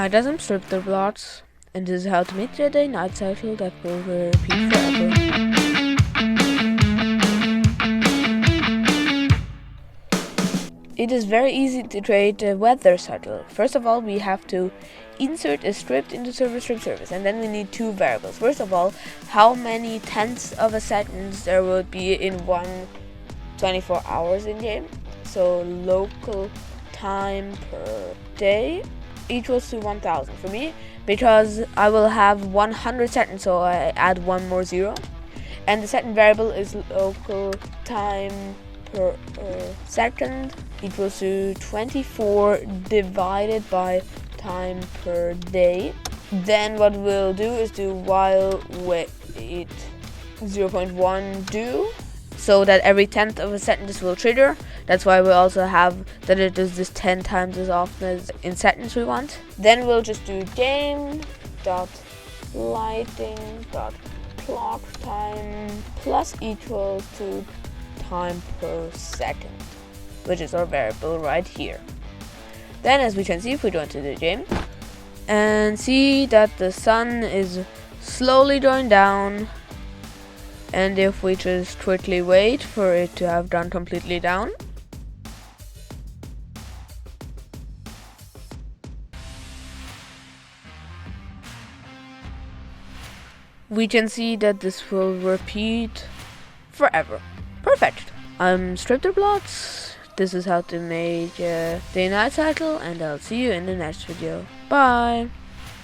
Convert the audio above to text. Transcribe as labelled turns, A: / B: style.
A: Hi guys, I'm Roblox, and this is how to make the day-night cycle that will repeat forever. It is very easy to create a weather cycle. First of all, we have to insert a script into service, and then we need two variables. First of all, how many tenths of a second there will be in one 24 hours in game. So local time per day equals to 1000 for me, because I will have 100 seconds, so I add one more zero. And the second variable is local time per second equals to 24 divided by time per day. Then what we'll do is do while wait 0.1 do, so that every tenth of a second this will trigger. That's why we also have that it does this 10 times as often as in seconds we want. Then we'll just do game.lighting.clocktime plus equals to time per second, which is our variable right here. Then, as we can see, if we go into the game and see that the sun is slowly going down, and if we just quickly wait for it to have gone completely down, we can see that this will repeat forever. Perfect. I'm Roblox. This is how to make a day-night cycle, and I'll see you in the next video. Bye.